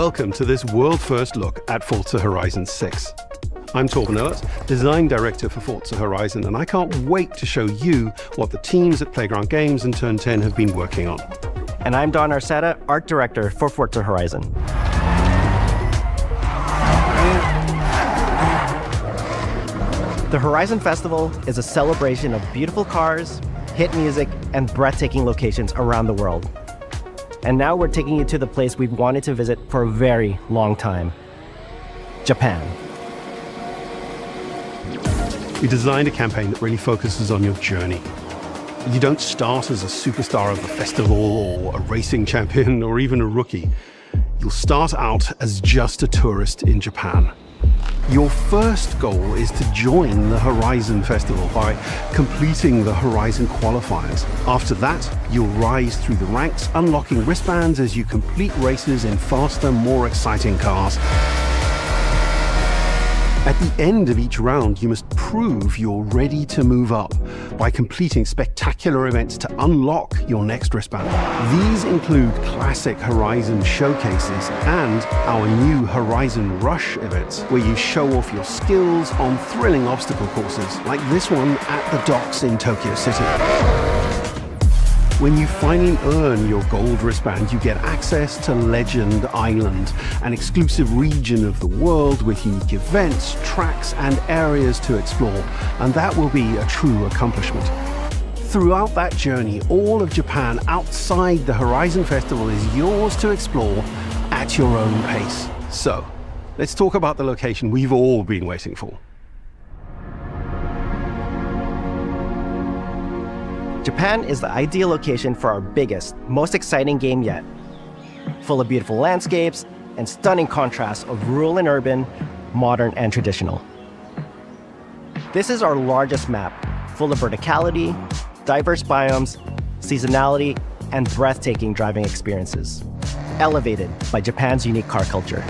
Welcome to this world-first look at Forza Horizon 6. I'm Torben Oert, Design Director for Forza Horizon, and I can't wait to show you what the teams at Playground Games and Turn 10 have been working on. And I'm Don Arceta, Art Director for Forza Horizon. The Horizon Festival is a celebration of beautiful cars, hit music, and breathtaking locations around the world. And now we're taking you to the place we've wanted to visit for a very long time, Japan. We designed a campaign that really focuses on your journey. You don't start as a superstar of the festival or a racing champion or even a rookie. You'll start out as just a tourist in Japan. Your first goal is to join the Horizon Festival by completing the Horizon qualifiers. After that, you'll rise through the ranks, unlocking wristbands as you complete races in faster, more exciting cars. At the end of each round, you must prove you're ready to move up by completing spectacular events to unlock your next wristband. These include classic Horizon showcases and our new Horizon Rush events, where you show off your skills on thrilling obstacle courses, like this one at the docks in Tokyo City. When you finally earn your gold wristband, you get access to Legend Island, an exclusive region of the world with unique events, tracks, and areas to explore, and that will be a true accomplishment. Throughout that journey, all of Japan outside the Horizon Festival is yours to explore at your own pace. So, let's talk about the location we've all been waiting for. Japan is the ideal location for our biggest, most exciting game yet. Full of beautiful landscapes and stunning contrasts of rural and urban, modern and traditional. This is our largest map, full of verticality, diverse biomes, seasonality, and breathtaking driving experiences, elevated by Japan's unique car culture.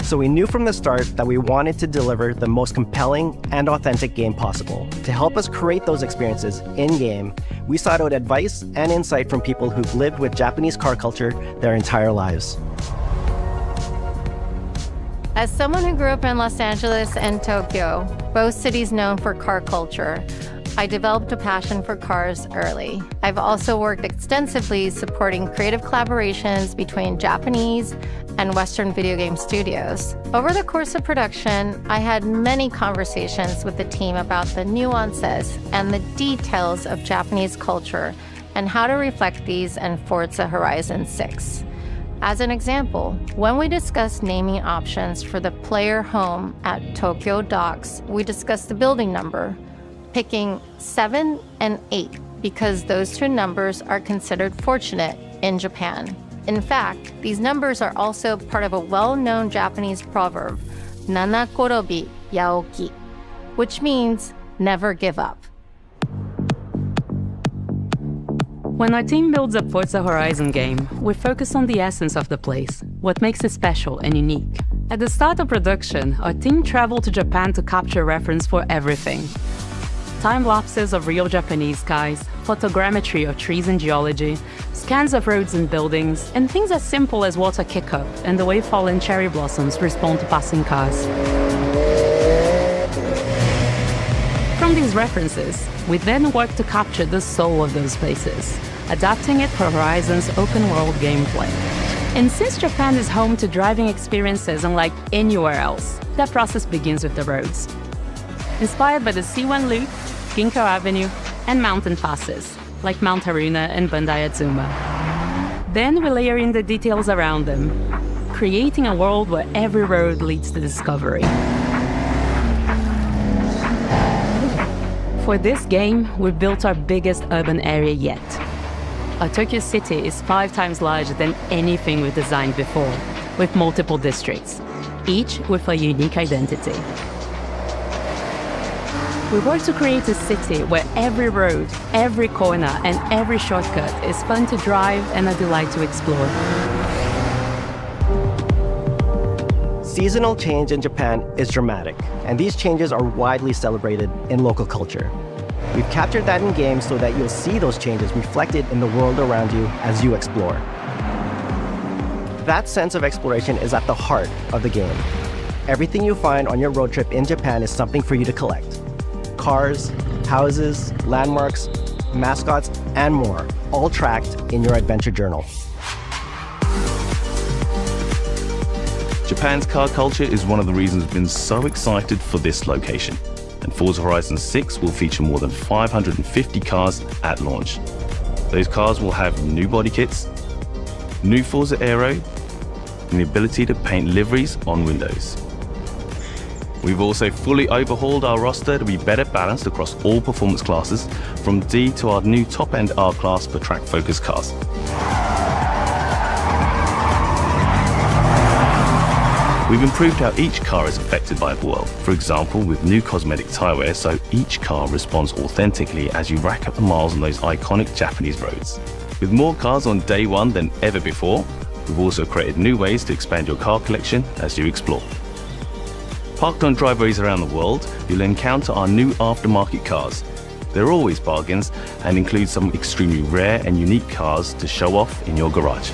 So we knew from the start that we wanted to deliver the most compelling and authentic game possible. To help us create those experiences in-game, we sought out advice and insight from people who've lived with Japanese car culture their entire lives. As someone who grew up in Los Angeles and Tokyo, both cities known for car culture, I developed a passion for cars early. I've also worked extensively supporting creative collaborations between Japanese and Western video game studios. Over the course of production, I had many conversations with the team about the nuances and the details of Japanese culture and how to reflect these in Forza Horizon 6. As an example, when we discussed naming options for the player home at Tokyo Docks, we discussed the building number, picking 7 and 8 because those two numbers are considered fortunate in Japan. In fact, these numbers are also part of a well-known Japanese proverb, Nana korobi yaoki, which means never give up. When our team builds a Forza Horizon game, we focus on the essence of the place, what makes it special and unique. At the start of production, our team traveled to Japan to capture reference for everything. Time-lapses of real Japanese skies, photogrammetry of trees and geology, scans of roads and buildings, and things as simple as water kick-up and the way fallen cherry blossoms respond to passing cars. From these references, we then work to capture the soul of those places, adapting it for Horizon's open-world gameplay. And since Japan is home to driving experiences unlike anywhere else, that process begins with the roads. Inspired by the C1 Loop, Ginkgo Avenue, and mountain passes, like Mount Haruna and Bandai Atsuma. Then we layer in the details around them, creating a world where every road leads to discovery. For this game, we've built our biggest urban area yet. Our Tokyo City is 5 times larger than anything we've designed before, with multiple districts, each with a unique identity. We work to create a city where every road, every corner, and every shortcut is fun to drive and a delight to explore. Seasonal change in Japan is dramatic, and these changes are widely celebrated in local culture. We've captured that in game so that you'll see those changes reflected in the world around you as you explore. That sense of exploration is at the heart of the game. Everything you find on your road trip in Japan is something for you to collect. Cars, houses, landmarks, mascots, and more, all tracked in your adventure journal. Japan's car culture is one of the reasons we've been so excited for this location. And Forza Horizon 6 will feature more than 550 cars at launch. Those cars will have new body kits, new Forza Aero, and the ability to paint liveries on windows. We've also fully overhauled our roster to be better balanced across all performance classes, from D to our new top-end R-Class for track-focused cars. We've improved how each car is affected by the world, for example with new cosmetic tyre wear, so each car responds authentically as you rack up the miles on those iconic Japanese roads. With more cars on day one than ever before, we've also created new ways to expand your car collection as you explore. Parked on driveways around the world, you'll encounter our new aftermarket cars. They're always bargains and include some extremely rare and unique cars to show off in your garage.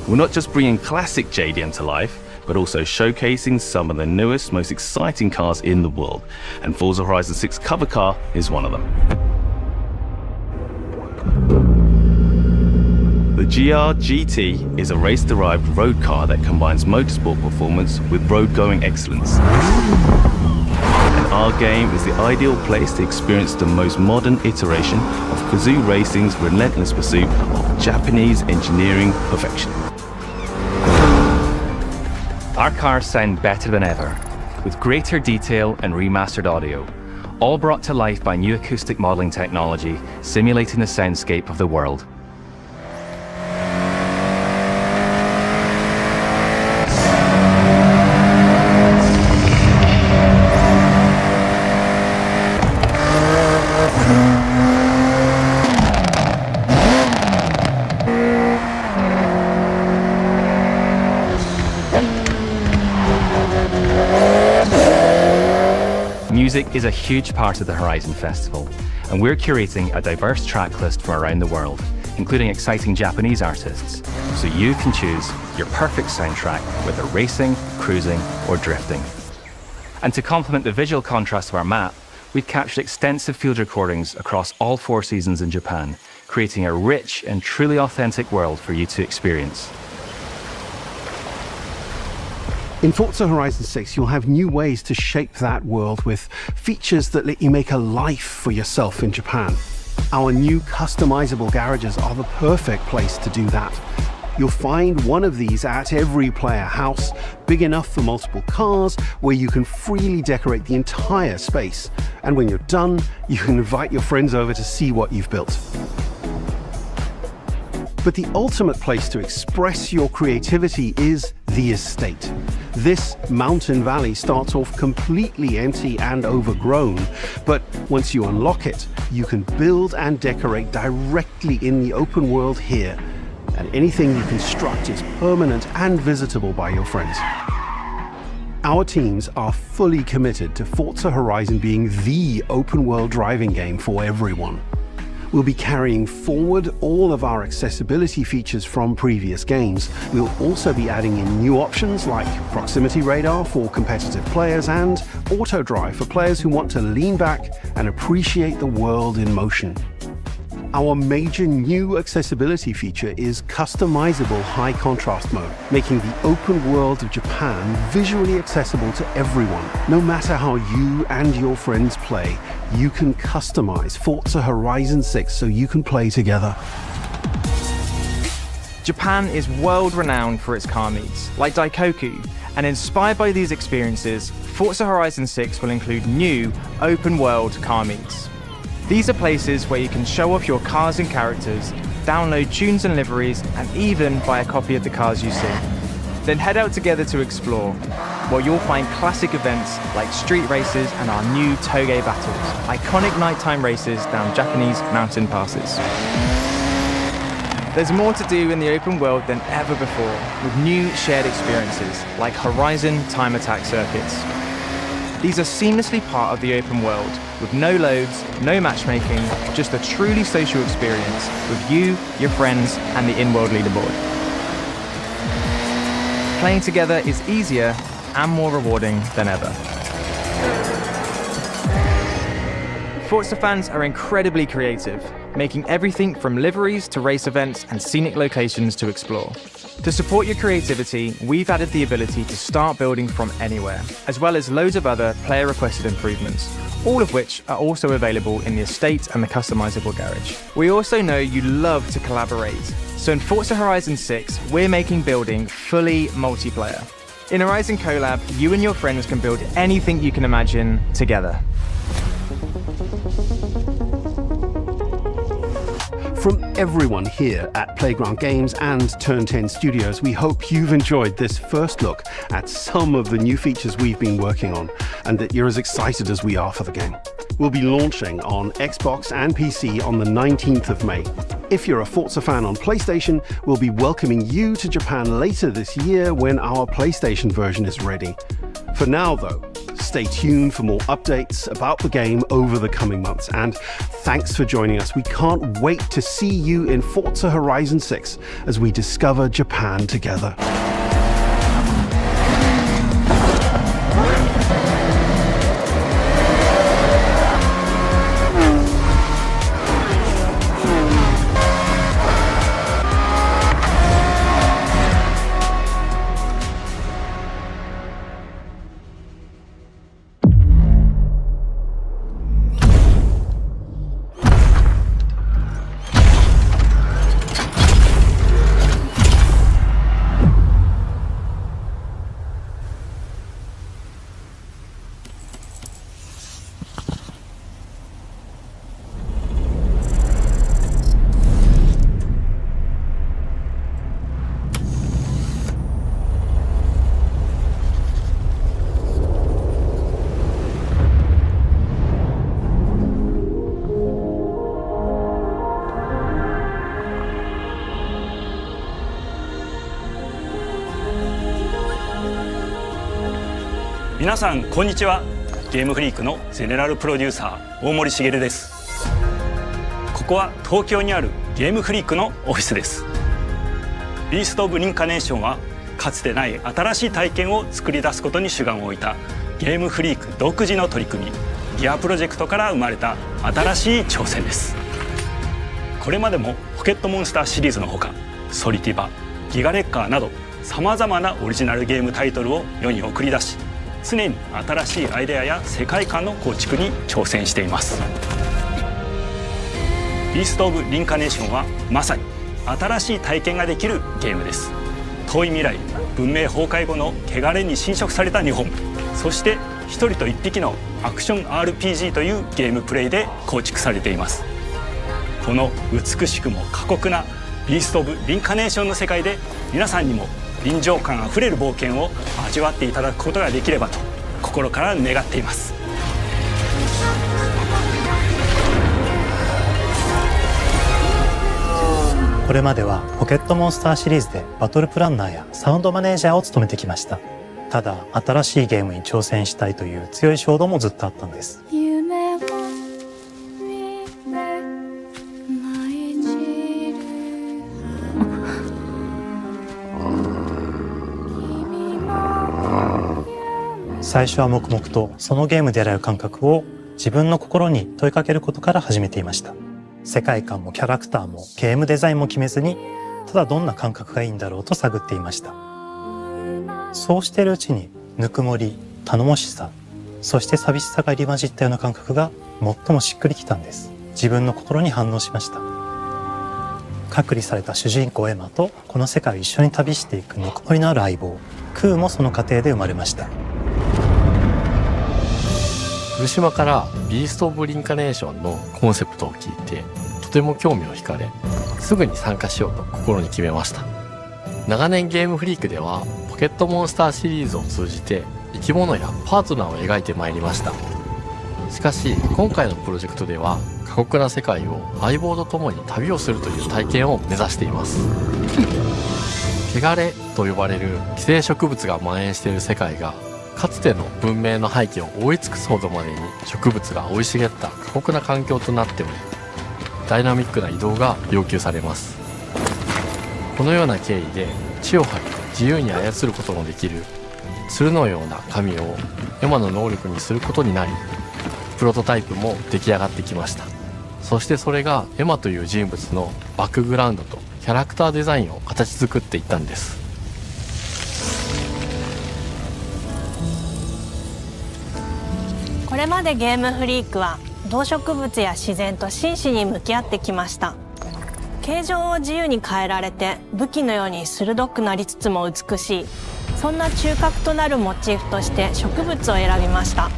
We're not just bringing classic JDM to life, but also showcasing some of the newest, most exciting cars in the world. And Forza Horizon 6 cover car is one of them. The GR GT is a race-derived road car that combines motorsport performance with road-going excellence. And our game is the ideal place to experience the most modern iteration of Kazoo Racing's relentless pursuit of Japanese engineering perfection. Our cars sound better than ever, with greater detail and remastered audio, all brought to life by new acoustic modeling technology, simulating the soundscape of the world. Music is a huge part of the Horizon Festival, and we're curating a diverse track list from around the world, including exciting Japanese artists, so you can choose your perfect soundtrack, whether racing, cruising, or drifting. And to complement the visual contrast of our map, we've captured extensive field recordings across all 4 seasons in Japan, creating a rich and truly authentic world for you to experience. In Forza Horizon 6, you'll have new ways to shape that world with features that let you make a life for yourself in Japan. Our new customizable garages are the perfect place to do that. You'll find one of these at every player house, big enough for multiple cars, where you can freely decorate the entire space. And when you're done, you can invite your friends over to see what you've built. But the ultimate place to express your creativity is the estate. This mountain valley starts off completely empty and overgrown, but once you unlock it, you can build and decorate directly in the open world here, and anything you construct is permanent and visitable by your friends. Our teams are fully committed to Forza Horizon being the open world driving game for everyone. We'll be carrying forward all of our accessibility features from previous games. We'll also be adding in new options like proximity radar for competitive players and auto drive for players who want to lean back and appreciate the world in motion. Our major new accessibility feature is customizable high contrast mode, making the open world of Japan visually accessible to everyone. No matter how you and your friends play, you can customize Forza Horizon 6 so you can play together. Japan is world-renowned for its car meets, like Daikoku, and inspired by these experiences, Forza Horizon 6 will include new open-world car meets. These are places where you can show off your cars and characters, download tunes and liveries, and even buy a copy of the cars you see. Then head out together to explore, where you'll find classic events like street races and our new Toge battles, iconic nighttime races down Japanese mountain passes. There's more to do in the open world than ever before, with new shared experiences like Horizon Time Attack circuits. These are seamlessly part of the open world, with no loads, no matchmaking, just a truly social experience with you, your friends, and the in-world leaderboard. Playing together is easier and more rewarding than ever. Forza fans are incredibly creative, making everything from liveries to race events and scenic locations to explore. To support your creativity, we've added the ability to start building from anywhere, as well as loads of other player-requested improvements, all of which are also available in the estate and the customizable garage. We also know you love to collaborate, so in Forza Horizon 6, we're making building fully multiplayer. In Horizon Collab, you and your friends can build anything you can imagine together. From everyone here at Playground Games and Turn 10 Studios, we hope you've enjoyed this first look at some of the new features we've been working on, and that you're as excited as we are for the game. We'll be launching on Xbox and PC on the 19th of May. If you're a Forza fan on PlayStation, we'll be welcoming you to Japan later this year when our PlayStation version is ready. For now, though, stay tuned for more updates about the game over the coming months, and thanks for joining us. We can't wait to see you in Forza Horizon 6 as we discover Japan together.皆さんこんにちは。ゲームフリークのゼネラルプロデューサー大森茂です。ここは東京にあるゲームフリークのオフィスです。ビースト・オブ・リンカネーションはかつてない新しい体験を作り出すことに主眼を置いたゲームフリーク独自の取り組みギアプロジェクトから生まれた新しい挑戦です。これまでもポケットモンスターシリーズのほかソリティバ、ギガレッカーなどさまざまなオリジナルゲームタイトルを世に送り出し、常に新しいアイデアや世界観の構築に挑戦しています。ビースト・オブ・リンカネーションはまさに新しい体験ができるゲームです。遠い未来、文明崩壊後の汚れに侵食された日本、そして一人と一匹のアクション RPG というゲームプレイで構築されています。この美しくも過酷なビースト・オブ・リンカネーションの世界で皆さんにも臨場感あふれる冒険を味わっていただくことができればと心から願っています。これまではポケットモンスターシリーズでバトルプランナーやサウンドマネージャーを務めてきました。ただ新しいゲームに挑戦したいという強い衝動もずっとあったんです。最初は黙々とそのゲームでやれる感覚を自分の心に問いかけることから始めていました。世界観もキャラクターもゲームデザインも決めずに、ただどんな感覚がいいんだろうと探っていました。そうしているうちにぬくもり、頼もしさ、そして寂しさが入り混じったような感覚が最もしっくりきたんです。自分の心に反応しました。隔離された主人公エマとこの世界を一緒に旅していくぬくもりのある相棒クーもその過程で生まれました。古島からビースト・オブ・リンカネーションのコンセプトを聞いてとても興味を惹かれ、すぐに参加しようと心に決めました。長年ゲームフリークではポケットモンスターシリーズを通じて生き物やパートナーを描いてまいりました。しかし今回のプロジェクトでは過酷な世界を相棒と共に旅をするという体験を目指しています。汚れと呼ばれる寄生植物が蔓延している世界がかつての文明の背景を覆い尽くすほどまでに植物が生い茂った過酷な環境となっており、ダイナミックな移動が要求されます。このような経緯で地を張って自由に操ることのできる鶴のような神をエマの能力にすることになり、プロトタイプも出来上がってきました。そしてそれがエマという人物のバックグラウンドとキャラクターデザインを形作っていったんです。これまでゲームフリークは動植物や自然と真摯に向き合ってきました。形状を自由に変えられて武器のように鋭くなりつつも美しい、そんな中核となるモチーフとして植物を選びました。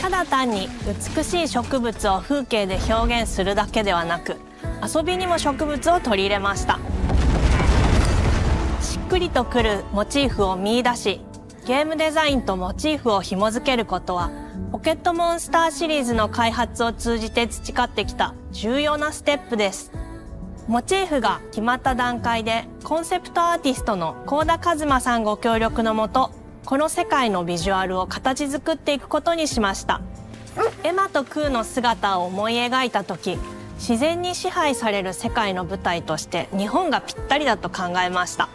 ただ単に美しい植物を風景で表現するだけではなく、遊びにも植物を取り入れました。しっくりとくるモチーフを見出し、ゲームデザインとモチーフを紐付けることはポケットモンスターシリーズの開発を通じて培ってきた重要なステップです。モチーフが決まった段階でコンセプトアーティストの幸田一馬さんご協力のもと、この世界のビジュアルを形作っていくことにしました。エマとクーの姿を思い描いた時、自然に支配される世界の舞台として日本がぴったりだと考えました。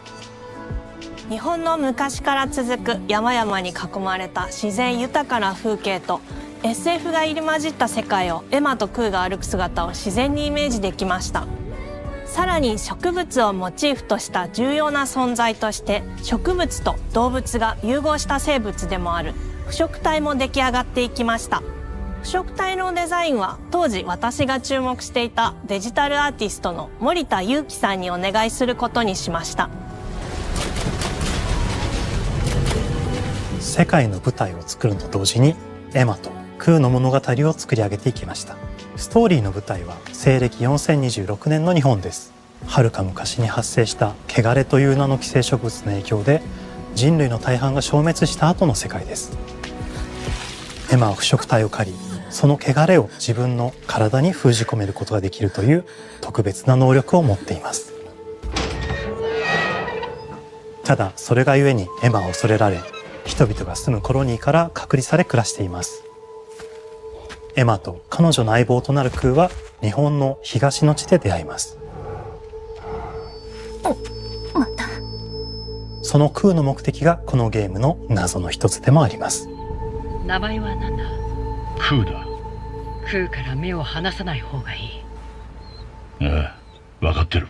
日本の昔から続く山々に囲まれた自然豊かな風景と SF が入り混じった世界をエマとクーが歩く姿を自然にイメージできました。さらに植物をモチーフとした重要な存在として、植物と動物が融合した生物でもある腐植体も出来上がっていきました。腐植体のデザインは当時私が注目していたデジタルアーティストの森田裕樹さんにお願いすることにしました。世界の舞台を作ると同時にエマとクーの物語を作り上げていきました。ストーリーの舞台は西暦4026年の日本です。はるか昔に発生した汚れという名の寄生植物の影響で人類の大半が消滅した後の世界です。エマは腐植体を狩り、その汚れを自分の体に封じ込めることができるという特別な能力を持っています。ただそれがゆえにエマは恐れられ、人々が住むコロニーから隔離され暮らしています。エマと彼女の相棒となるクーは日本の東の地で出会います。また。そのクーの目的がこのゲームの謎の一つでもあります。名前は何だ？クーだ。クーから目を離さない方がいい。ああ、わかってる。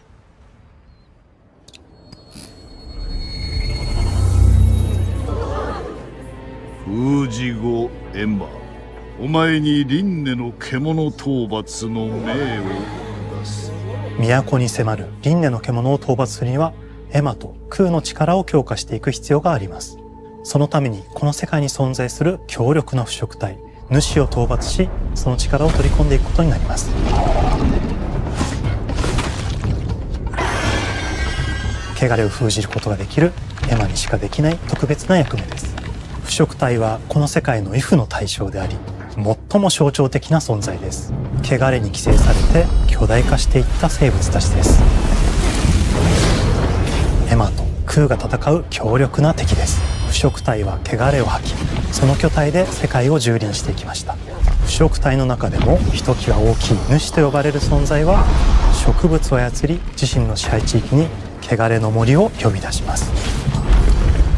封じ後エマ、お前に輪廻の獣討伐の命を出す。都に迫る輪廻の獣を討伐するにはエマとクーの力を強化していく必要があります。そのためにこの世界に存在する強力な腐植体主を討伐し、その力を取り込んでいくことになります。汚れを封じることができるエマにしかできない特別な役目です。腐植体はこの世界の畏怖の対象であり、最も象徴的な存在です。汚れに寄生されて巨大化していった生物たちです。エマとクーが戦う強力な敵です。腐植体は汚れを吐き、その巨体で世界を蹂躙していきました。腐植体の中でもひときわ大きい主と呼ばれる存在は、植物を操り自身の支配地域に汚れの森を呼び出します。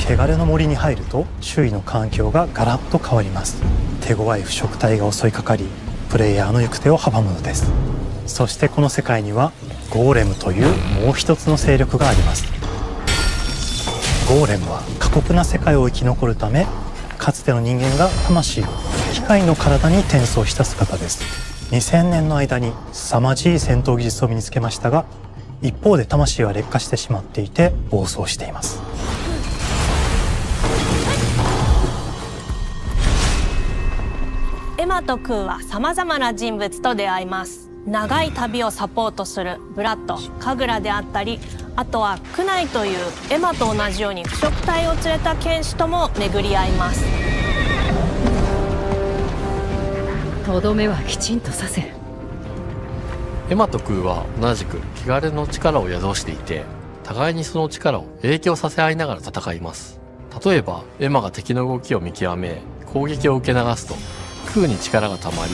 汚れの森に入ると周囲の環境がガラッと変わります。手強い腐植体が襲いかかり、プレイヤーの行く手を阻むのです。そしてこの世界にはゴーレムというもう一つの勢力があります。ゴーレムは過酷な世界を生き残るため、かつての人間が魂を機械の体に転送した姿です。2000年の間に凄まじい戦闘技術を身につけましたが、一方で魂は劣化してしまっていて暴走しています。エマとクーは様々な人物と出会います。長い旅をサポートするブラッド、カグラであったり、あとはクナイというエマと同じように腐植体を連れた剣士とも巡り合います。とどめはきちんとさせる。エマとクーは同じく汚れの力を宿していて、互いにその力を影響させ合いながら戦います。例えばエマが敵の動きを見極め攻撃を受け流すと空に力がたまり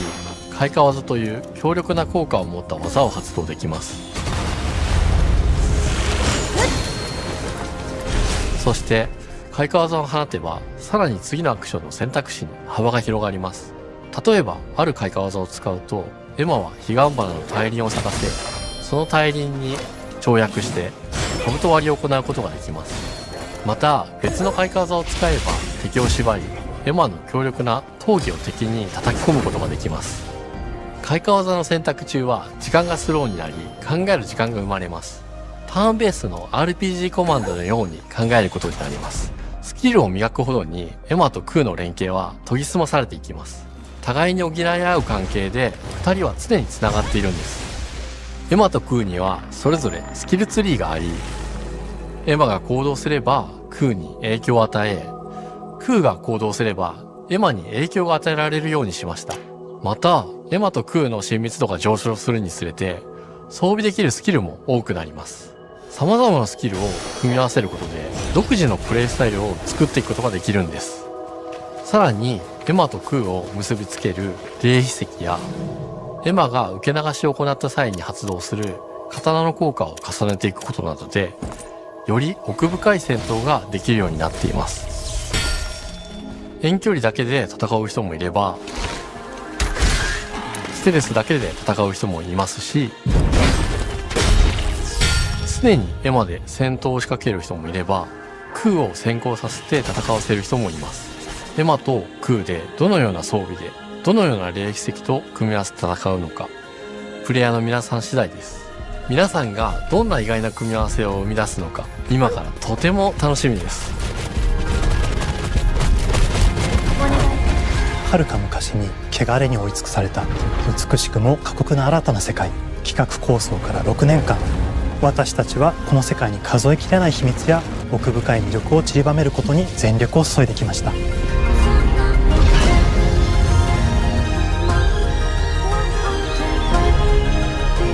開花技という強力な効果を持った技を発動できます。そして開花技を放てばさらに次のアクションの選択肢に幅が広がります。例えばある開花技を使うとエマは彼岸花の大輪を咲かせその大輪に跳躍して兜割りを行うことができます。また別の開花技を使えば敵を縛りエマの強力な闘技を敵に叩き込むことができます。開花技の選択中は時間がスローになり考える時間が生まれます。ターンベースの RPG コマンドのように考えることになります。スキルを磨くほどにエマと空の連携は研ぎ澄まされていきます。互いに補い合う関係で2人は常に繋がっているんです。エマと空にはそれぞれスキルツリーがあり、エマが行動すれば空に影響を与え、空が行動すればエマに影響が与えられるようにしました。またエマと空の親密度が上昇するにつれて装備できるスキルも多くなります。様々なスキルを組み合わせることで独自のプレイスタイルを作っていくことができるんです。さらにエマと空を結びつける霊秘石やエマが受け流しを行った際に発動する刀の効果を重ねていくことなどでより奥深い戦闘ができるようになっています。遠距離だけで戦う人もいればステルスだけで戦う人もいますし、常にエマで戦闘を仕掛ける人もいれば空を先行させて戦わせる人もいます。エマと空でどのような装備でどのような霊秘石と組み合わせて戦うのかプレイヤーの皆さん次第です。皆さんがどんな意外な組み合わせを生み出すのか今からとても楽しみです。遥か昔に汚れに追い尽くされた美しくも過酷な新たな世界。企画構想から6年間私たちはこの世界に数えきれない秘密や奥深い魅力を散りばめることに全力を注いできました。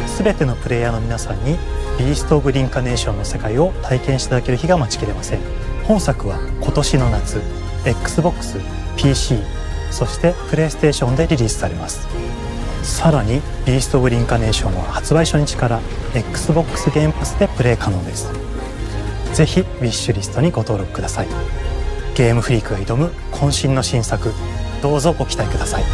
すべてのプレイヤーの皆さんにビースト・オブ・リンカネーションの世界を体験していただける日が待ちきれません。本作は今年の夏 Xbox、PC、そしてプレイステーションでリリースされます。さらにビースト・オブ・リンカネーションは発売初日から Xbox ゲームパスでプレイ可能です。ぜひウィッシュリストにご登録ください。ゲームフリークが挑む渾身の新作、どうぞご期待ください。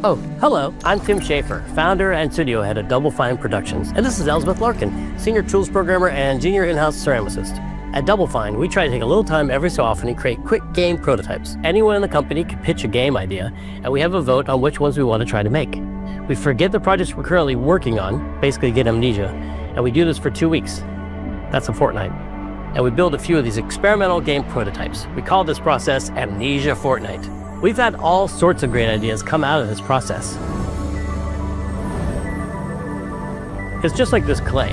Oh, hello. I'm Tim Schafer, founder and studio head of Double Fine Productions. And this is Elspeth Larkin, senior tools programmer and junior in-house ceramicist. At Double Fine, we try to take a little time every so often and create quick game prototypes. Anyone in the company can pitch a game idea, and we have a vote on which ones we want to try to make. We forget the projects we're currently working on, basically get amnesia, and we do this for 2 weeks. That's a fortnight. And we build a few of these experimental game prototypes. We call this process Amnesia Fortnight. We've had all sorts of great ideas come out of this process. It's just like this clay.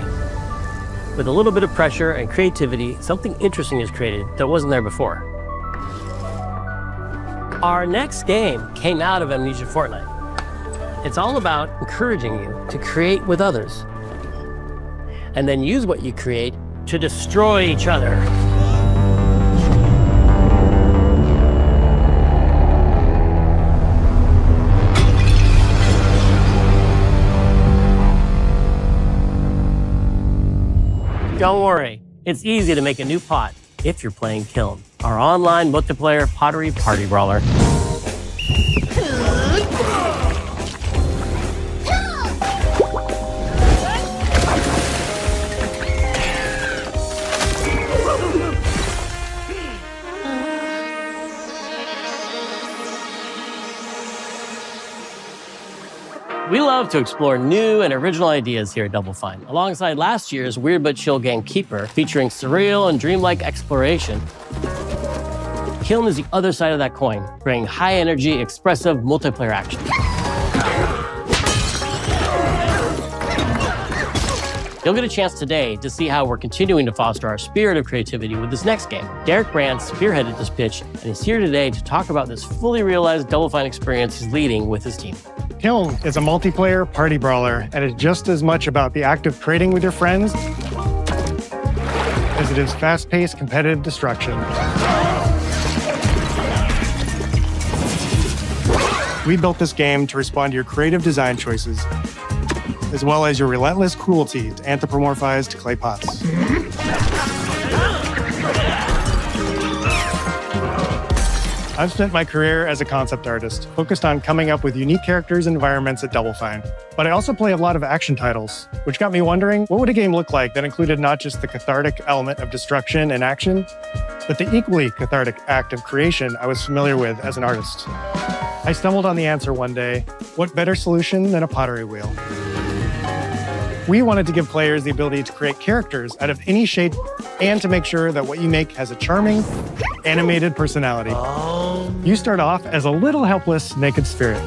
With a little bit of pressure and creativity, something interesting is created that wasn't there before. Our next game came out of Amnesia Fortnight. It's all about encouraging you to create with others, and then use what you create to destroy each other. Don't worry, it's easy to make a new pot if you're playing Kiln, our online multiplayer pottery party brawler. love to explore new and original ideas here at Double Fine, alongside last year's Weird But Chill game Keeper, featuring surreal and dreamlike exploration. Hhhmm is the other side of that coin, bringing high-energy, expressive multiplayer action. You'll get a chance today to see how we're continuing to foster our spirit of creativity with this next game. Derek Brandt spearheaded this pitch, and he's here today to talk about this fully realized Double Fine experience he's leading with his team. Hhhmm is a multiplayer party brawler, and it's just as much about the act of trading with your friends as it is fast-paced competitive destruction. We built this game to respond to your creative design choices, as well as your relentless cruelty to anthropomorphized clay pots. I've spent my career as a concept artist, focused on coming up with unique characters and environments at Double Fine. But I also play a lot of action titles, which got me wondering, what would a game look like that included not just the cathartic element of destruction and action, but the equally cathartic act of creation I was familiar with as an artist? I stumbled on the answer one day: what better solution than a pottery wheel? We wanted to give players the ability to create characters out of any shape and to make sure that what you make has a charming, animated personality. You start off as a little helpless, naked spirit.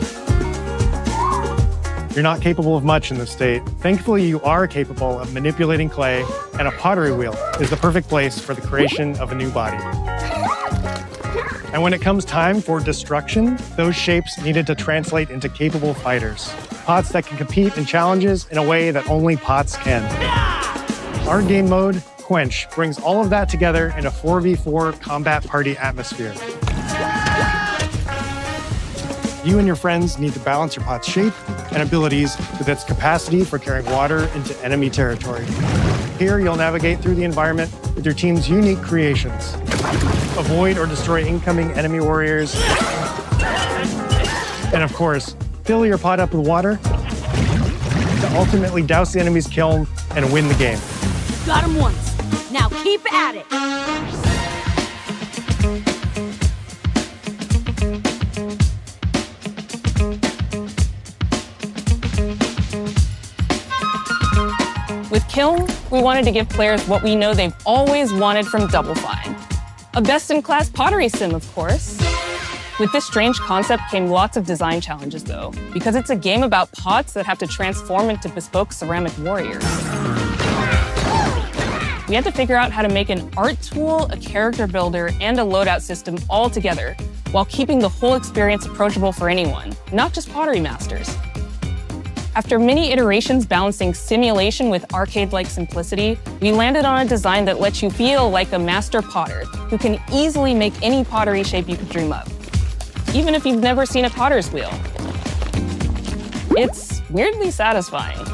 You're not capable of much in this state. Thankfully, you are capable of manipulating clay, and a pottery wheel is the perfect place for the creation of a new body. And when it comes time for destruction, those shapes needed to translate into capable fighters. Pots that can compete in challenges in a way that only pots can. Our game mode, Quench, brings all of that together in a 4v4 combat party atmosphere. You and your friends need to balance your pot's shape and abilities with its capacity for carrying water into enemy territory. Here, you'll navigate through the environment with your team's unique creations. Avoid or destroy incoming enemy warriors. And of course, fill your pot up with water to ultimately douse the enemy's kiln and win the game. Got him once. Now keep at it. With Hhhmm, we wanted to give players what we know they've always wanted from Double Fine. A best-in-class pottery sim, of course. With this strange concept came lots of design challenges, though, because it's a game about pots that have to transform into bespoke ceramic warriors. We had to figure out how to make an art tool, a character builder, and a loadout system all together, while keeping the whole experience approachable for anyone, not just pottery masters. After many iterations balancing simulation with arcade-like simplicity, we landed on a design that lets you feel like a master potter who can easily make any pottery shape you could dream up, even if you've never seen a potter's wheel. It's weirdly satisfying.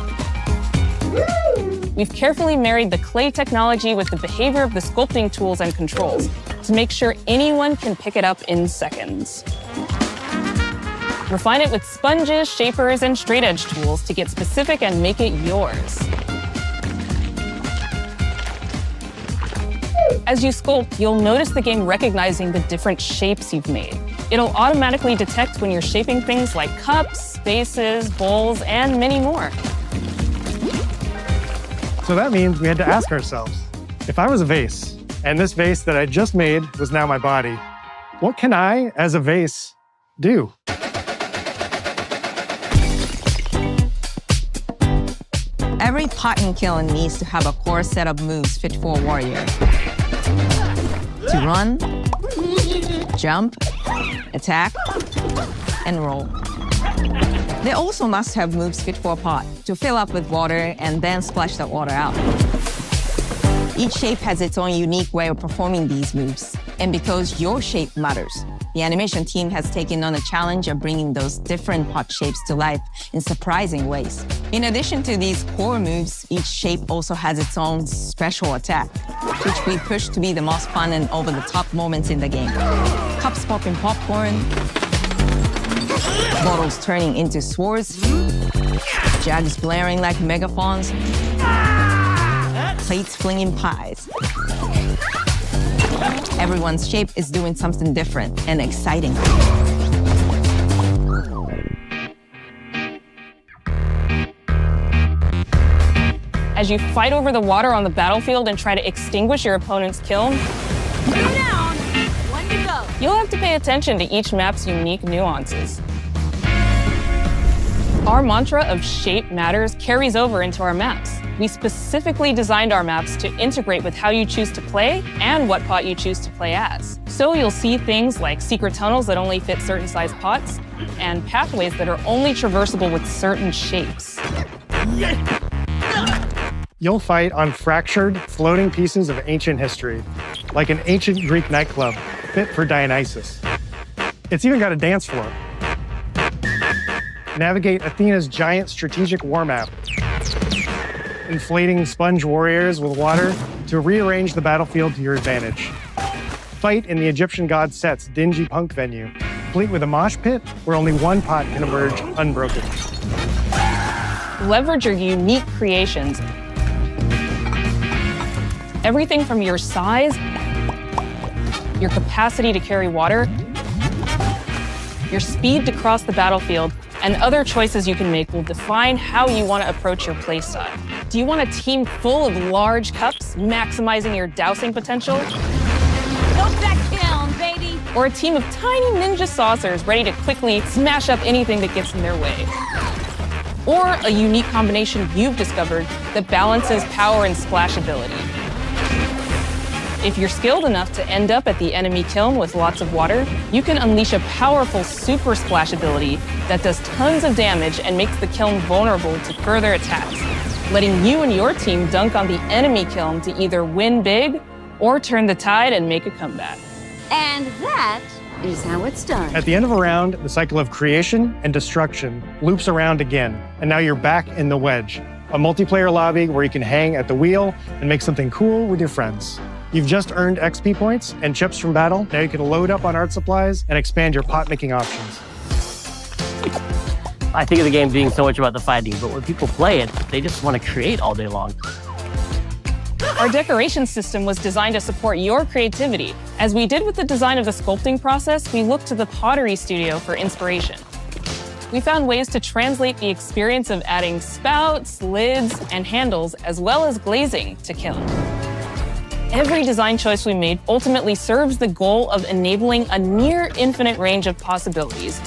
We've carefully married the clay technology with the behavior of the sculpting tools and controls to make sure anyone can pick it up in seconds. Refine it with sponges, shapers, and straight-edge tools to get specific and make it yours. As you sculpt, you'll notice the game recognizing the different shapes you've made. It'll automatically detect when you're shaping things like cups, vases, bowls, and many more. So that means we had to ask ourselves, if I was a vase, and this vase that I just made was now my body, what can I, as a vase, do? Every pot and kiln needs to have a core set of moves fit for a warrior. To run, jump, attack, and roll. They also must have moves fit for a pot, to fill up with water and then splash that water out. Each shape has its own unique way of performing these moves. And because your shape matters, the animation team has taken on the challenge of bringing those different pot shapes to life in surprising ways. In addition to these core moves, each shape also has its own special attack, which we push to be the most fun and over-the-top moments in the game. Cups popping popcorn, bottles turning into swords, jugs blaring like megaphones, plates flinging pies. Everyone's shape is doing something different and exciting. as you fight over the water on the battlefield and try to extinguish your opponent's kiln, Down. One to go. you'll have to pay attention to each map's unique nuances. Our mantra of shape matters carries over into our maps. We specifically designed our maps to integrate with how you choose to play and what pot you choose to play as. So you'll see things like secret tunnels that only fit certain size pots and pathways that are only traversable with certain shapes. You'll fight on fractured, floating pieces of ancient history, like an ancient Greek nightclub fit for Dionysus. It's even got a dance floor. Navigate Athena's giant strategic war map, inflating sponge warriors with water to rearrange the battlefield to your advantage. Fight in the Egyptian god Set's dingy punk venue, complete with a mosh pit where only one pot can emerge unbroken. Leverage your unique creations. Everything from your size, your capacity to carry water, your speed to cross the battlefield, and other choices you can make will define how you want to approach your playstyle. Do you want a team full of large cups, maximizing your dousing potential? Go back down, baby. Or a team of tiny ninja saucers ready to quickly smash up anything that gets in their way? Or a unique combination you've discovered that balances power and splashability? If you're skilled enough to end up at the enemy kiln with lots of water, you can unleash a powerful super splash ability that does tons of damage and makes the kiln vulnerable to further attacks, letting you and your team dunk on the enemy kiln to either win big or turn the tide and make a comeback. And that is how it's done. At the end of a round, the cycle of creation and destruction loops around again, and now you're back in the wedge, a multiplayer lobby where you can hang at the wheel and make something cool with your friends. You've just earned XP points and chips from battle. Now you can load up on art supplies and expand your pot-making options. I think of the game being so much about the fighting, but when people play it, they just want to create all day long. Our decoration system was designed to support your creativity. As we did with the design of the sculpting process, we looked to the pottery studio for inspiration. We found ways to translate the experience of adding spouts, lids, and handles, as well as glazing to kiln. Every design choice we made ultimately serves the goal of enabling a near infinite range of possibilities.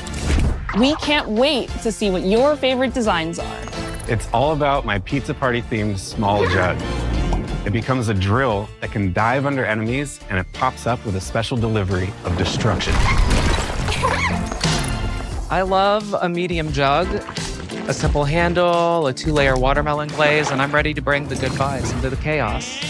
We can't wait to see what your favorite designs are. It's all about my pizza party themed small jug. It becomes a drill that can dive under enemies, and it pops up with a special delivery of destruction. I love a medium jug, a simple handle, a 2-layer watermelon glaze, and I'm ready to bring the good vibes into the chaos.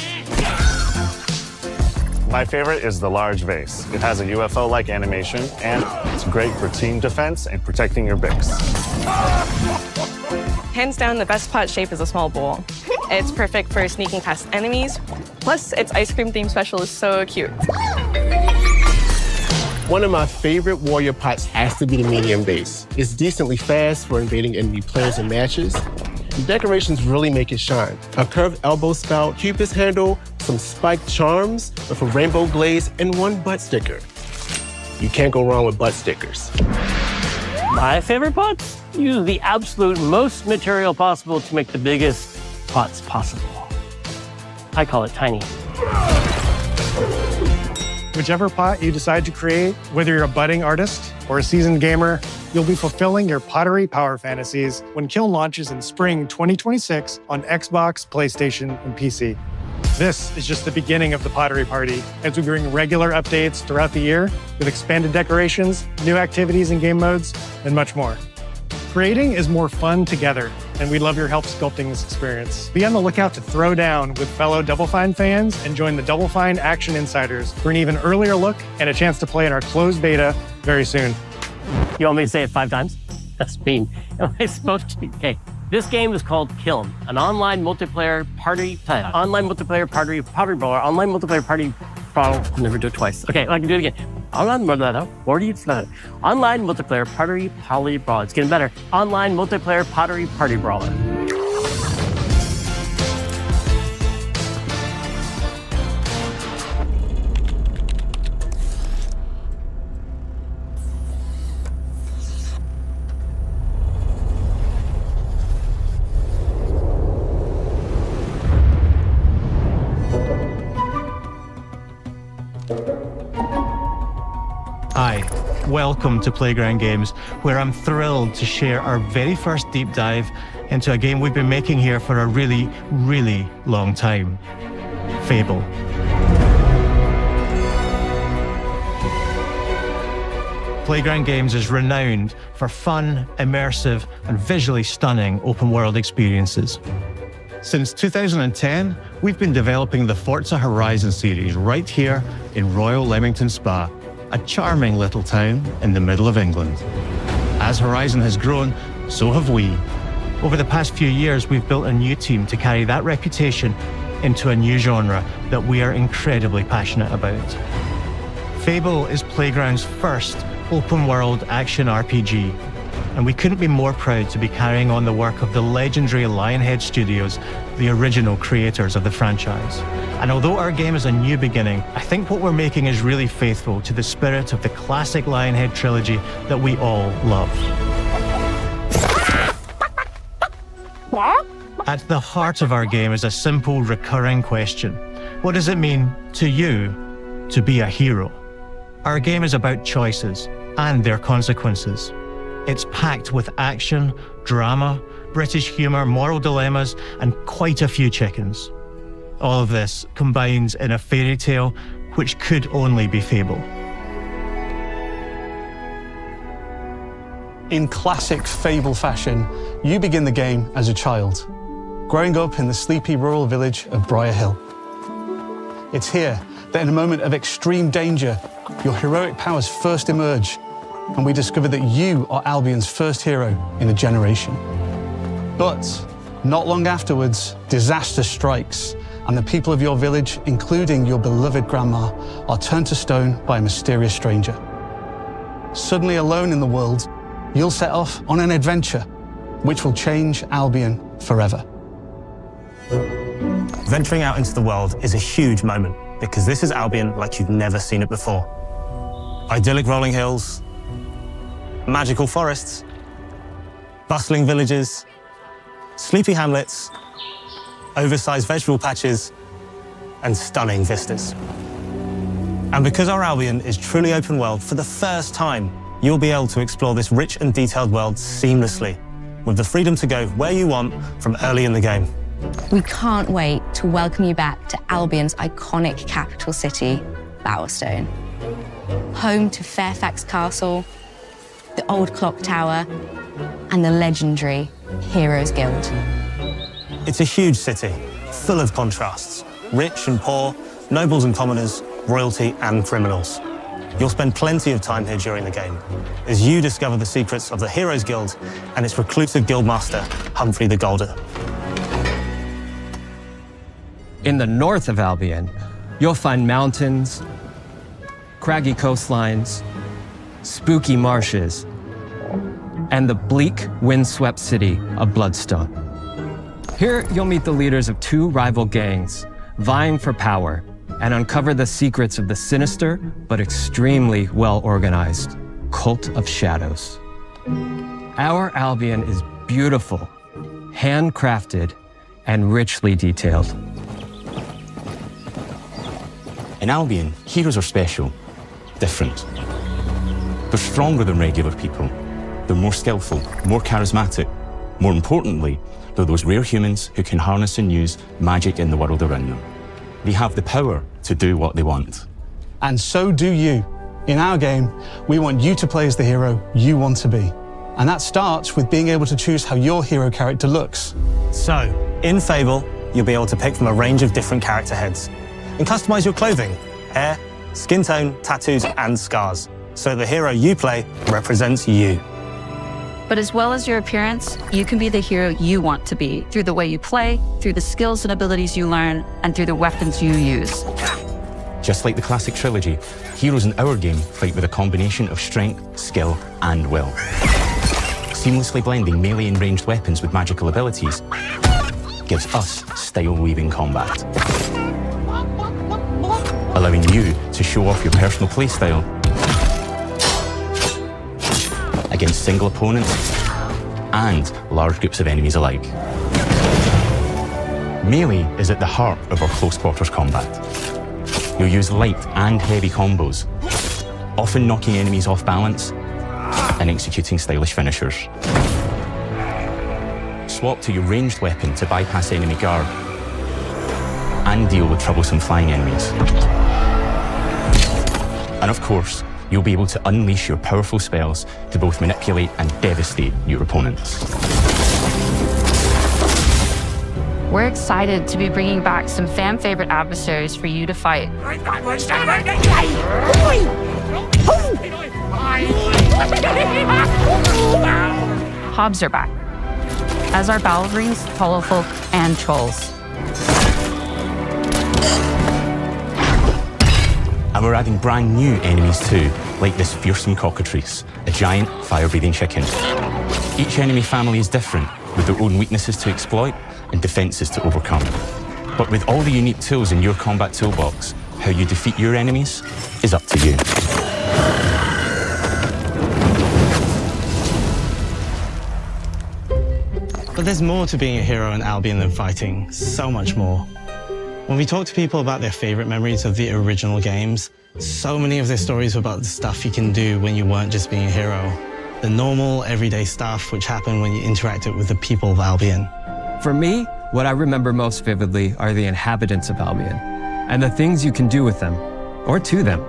My favorite is the large vase. It has a UFO-like animation, and it's great for team defense and protecting your Bix. Hands down, the best pot shape is a small bowl. It's perfect for sneaking past enemies. Plus, its ice cream theme special is so cute. One of my favorite warrior pots has to be the medium base. It's decently fast for invading enemy players and matches. The decorations really make it shine. A curved elbow spout, cupid's handle, some spiked charms with a rainbow glaze, and one butt sticker. You can't go wrong with butt stickers. My favorite pots use the absolute most material possible to make the biggest pots possible. I call it tiny. Whichever pot you decide to create, whether you're a budding artist or a seasoned gamer, you'll be fulfilling your pottery power fantasies when Kiln launches in spring 2026 on Xbox, PlayStation, and PC. This is just the beginning of the pottery party as we bring regular updates throughout the year with expanded decorations, new activities and game modes, and much more. Creating is more fun together, and we'd love your help sculpting this experience. Be on the lookout to throw down with fellow Double Fine fans and join the Double Fine Action Insiders for an even earlier look and a chance to play in our closed beta very soon. You want me to say it 5 times? That's mean. Am I supposed to? Okay. This game is called Kiln, an online multiplayer party brawler, online multiplayer party brawler. I'll never do it twice. Okay, I can do it again. Online multiplayer party brawler. It's getting better. Online multiplayer pottery party brawler. Welcome to Playground Games, where I'm thrilled to share our very first deep dive into a game we've been making here for a really, really long time. Fable. Playground Games is renowned for fun, immersive, and visually stunning open-world experiences. Since 2010, we've been developing the Forza Horizon series right here in Royal Leamington Spa, a charming little town in the middle of England. As Horizon has grown, so have we. Over the past few years, we've built a new team to carry that reputation into a new genre that we are incredibly passionate about. Fable is Playground's first open-world action RPG, and we couldn't be more proud to be carrying on the work of the legendary Lionhead Studios, the original creators of the franchise. And although our game is a new beginning, I think what we're making is really faithful to the spirit of the classic Lionhead trilogy that we all love. At the heart of our game is a simple, recurring question. What does it mean to you to be a hero? Our game is about choices and their consequences. It's packed with action, drama, British humour, moral dilemmas, and quite a few chickens. All of this combines in a fairy tale which could only be Fable. In classic Fable fashion, you begin the game as a child, growing up in the sleepy rural village of Briar Hill. It's here that in a moment of extreme danger, your heroic powers first emerge, and we discover that you are Albion's first hero in a generation. But not long afterwards, disaster strikes, and the people of your village, including your beloved grandma, are turned to stone by a mysterious stranger. Suddenly alone in the world, you'll set off on an adventure which will change Albion forever. Venturing out into the world is a huge moment because this is Albion like you've never seen it before. Idyllic rolling hills, magical forests, bustling villages, sleepy hamlets, oversized vegetable patches, and stunning vistas. And because our Albion is truly open world, for the first time, you'll be able to explore this rich and detailed world seamlessly, with the freedom to go where you want from early in the game. We can't wait to welcome you back to Albion's iconic capital city, Bowerstone. Home to Fairfax Castle, the Old Clock Tower, and the legendary Heroes Guild. It's a huge city, full of contrasts. Rich and poor, nobles and commoners, royalty and criminals. You'll spend plenty of time here during the game, as you discover the secrets of the Heroes Guild and its reclusive guildmaster, Humphrey the Golder. In the north of Albion, you'll find mountains, craggy coastlines, spooky marshes, and the bleak, windswept city of Bloodstone. Here, you'll meet the leaders of two rival gangs, vying for power, and uncover the secrets of the sinister but extremely well-organized Cult of Shadows. Our Albion is beautiful, handcrafted, and richly detailed. In Albion, heroes are special, different. They're stronger than regular people. They're more skillful, more charismatic. More importantly, they're those rare humans who can harness and use magic in the world around them. They have the power to do what they want. And so do you. In our game, we want you to play as the hero you want to be. And that starts with being able to choose how your hero character looks. So, in Fable, you'll be able to pick from a range of different character heads and customize your clothing, hair, skin tone, tattoos, and scars, so the hero you play represents you. But as well as your appearance, you can be the hero you want to be through the way you play, through the skills and abilities you learn, and through the weapons you use. Just like the classic trilogy, heroes in our game fight with a combination of strength, skill, and will. Seamlessly blending melee and ranged weapons with magical abilities gives us style-weaving combat, allowing you to show off your personal playstyle against single opponents and large groups of enemies alike. Melee is at the heart of our close quarters combat. You'll use light and heavy combos, often knocking enemies off balance and executing stylish finishers. Swap to your ranged weapon to bypass enemy guard and deal with troublesome flying enemies. And of course, you'll be able to unleash your powerful spells to both manipulate and devastate your opponents. We're excited to be bringing back some fan-favorite adversaries for you to fight. Hobbs are back, as are Balverines, Hollowfolk, and Trolls. And we're adding brand new enemies too, like this fearsome cockatrice, a giant fire-breathing chicken. Each enemy family is different, with their own weaknesses to exploit and defenses to overcome. But with all the unique tools in your combat toolbox, how you defeat your enemies is up to you. But there's more to being a hero in Albion than fighting, so much more. When we talk to people about their favorite memories of the original games, so many of their stories were about the stuff you can do when you weren't just being a hero. The normal, everyday stuff which happened when you interacted with the people of Albion. For me, what I remember most vividly are the inhabitants of Albion and the things you can do with them, or to them.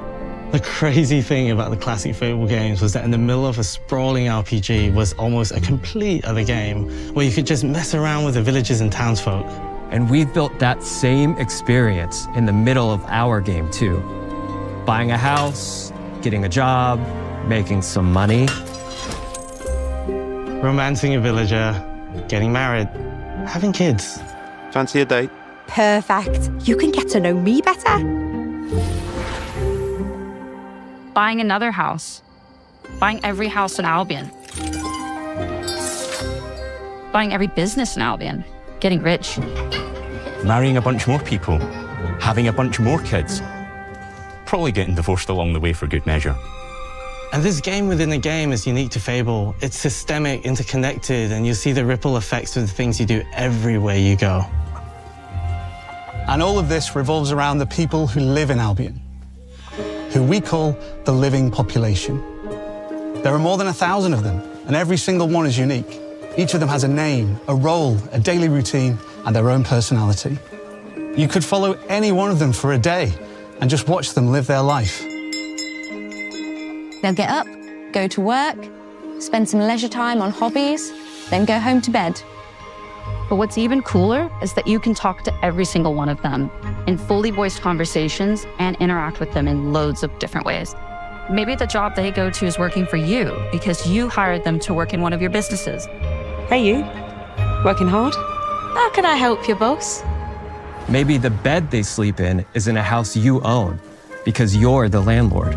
The crazy thing about the classic Fable games was that in the middle of a sprawling RPG was almost a complete other game where you could just mess around with the villagers and townsfolk. And we've built that same experience in the middle of our game too. Buying a house, getting a job, making some money. Romancing a villager, getting married, having kids. Fancy a date? Perfect. You can get to know me better. Buying another house. Buying every house in Albion. Buying every business in Albion. Getting rich. Marrying a bunch more people, having a bunch more kids, probably getting divorced along the way for good measure. And this game within a game is unique to Fable. It's systemic, interconnected, and you see the ripple effects of the things you do everywhere you go. And all of this revolves around the people who live in Albion, who we call the living population. There are more than 1,000 of them, and every single one is unique. Each of them has a name, a role, a daily routine, and their own personality. You could follow any one of them for a day and just watch them live their life. They'll get up, go to work, spend some leisure time on hobbies, then go home to bed. But what's even cooler is that you can talk to every single one of them in fully voiced conversations and interact with them in loads of different ways. Maybe the job they go to is working for you because you hired them to work in one of your businesses. Hey you, working hard? How can I help you, boss? Maybe the bed they sleep in is in a house you own because you're the landlord.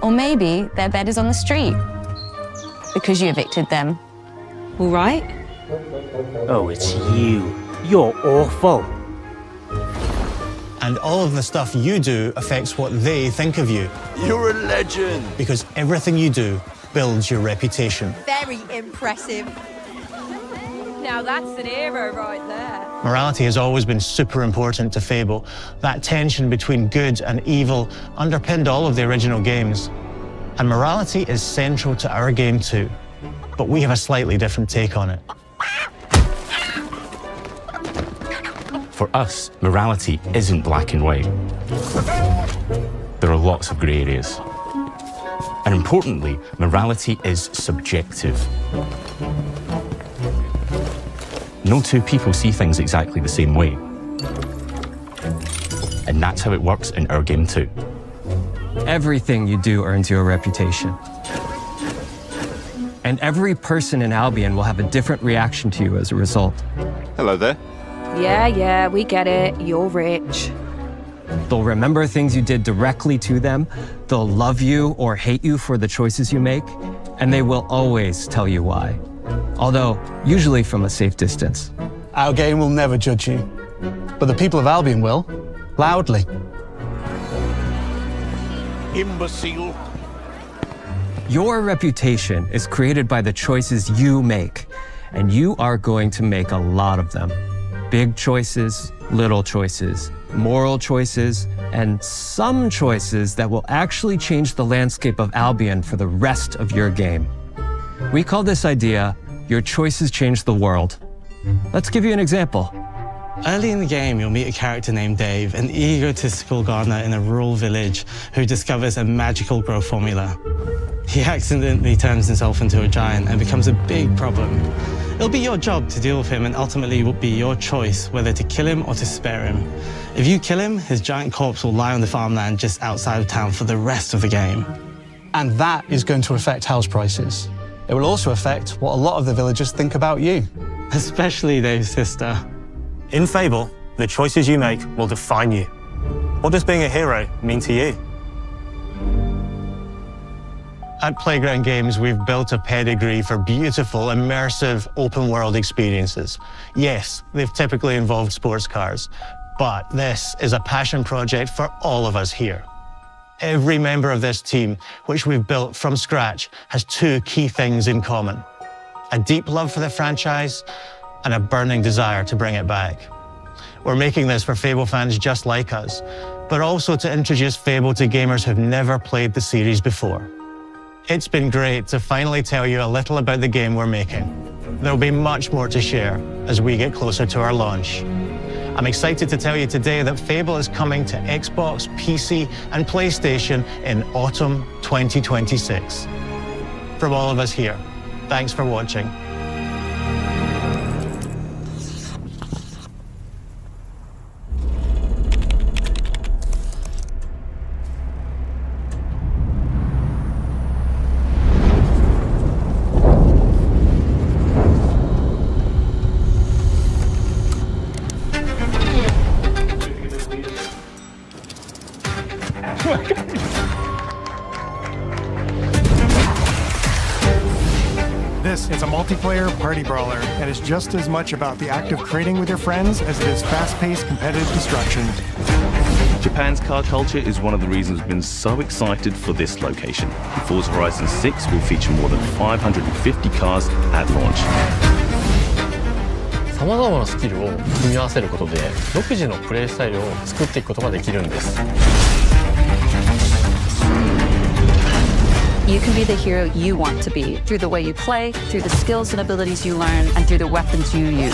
Or maybe their bed is on the street because you evicted them. All right. Oh, it's you. You're awful. And all of the stuff you do affects what they think of you. You're a legend. Because everything you do builds your reputation. Very impressive. Now that's an hero right there. Morality has always been super important to Fable. That tension between good and evil underpinned all of the original games. And morality is central to our game too. But we have a slightly different take on it. For us, morality isn't black and white. There are lots of grey areas. And importantly, morality is subjective. No two people see things exactly the same way. And that's how it works in our game too. Everything you do earns you a reputation. And every person in Albion will have a different reaction to you as a result. Hello there. Yeah, we get it. You're rich. They'll remember things you did directly to them, they'll love you or hate you for the choices you make, and they will always tell you why. Although, usually from a safe distance. Our game will never judge you, but the people of Albion will, loudly. Imbecile. Your reputation is created by the choices you make, and you are going to make a lot of them. Big choices, little choices, moral choices, and some choices that will actually change the landscape of Albion for the rest of your game. We call this idea, Your Choices Change the World. Let's give you an example. Early in the game, you'll meet a character named Dave, an egotistical gardener in a rural village who discovers a magical growth formula. He accidentally turns himself into a giant and becomes a big problem. It'll be your job to deal with him, and ultimately it will be your choice whether to kill him or to spare him. If you kill him, his giant corpse will lie on the farmland just outside of town for the rest of the game. And that is going to affect house prices. It will also affect what a lot of the villagers think about you. Especially Dave's sister. In Fable, the choices you make will define you. What does being a hero mean to you? At Playground Games, we've built a pedigree for beautiful, immersive, open-world experiences. Yes, they've typically involved sports cars, but this is a passion project for all of us here. Every member of this team, which we've built from scratch, has two key things in common: a deep love for the franchise and a burning desire to bring it back. We're making this for Fable fans just like us, but also to introduce Fable to gamers who've never played the series before. It's been great to finally tell you a little about the game we're making. There'll be much more to share as we get closer to our launch. I'm excited to tell you today that Fable is coming to Xbox, PC, and PlayStation in autumn 2026. From all of us here, thanks for watching. This is a multiplayer party brawler and is just as much about the act of trading with your friends as it is fast-paced competitive destruction. Japan's car culture is one of the reasons we've been so excited for this location. Forza Horizon 6 will feature more than 550 cars at launch. さまざまなスキルを組み合わせることで独自のプレイスタイルを作っていくことができるんです。You can be the hero you want to be through the way you play, through the skills and abilities you learn, and through the weapons you use.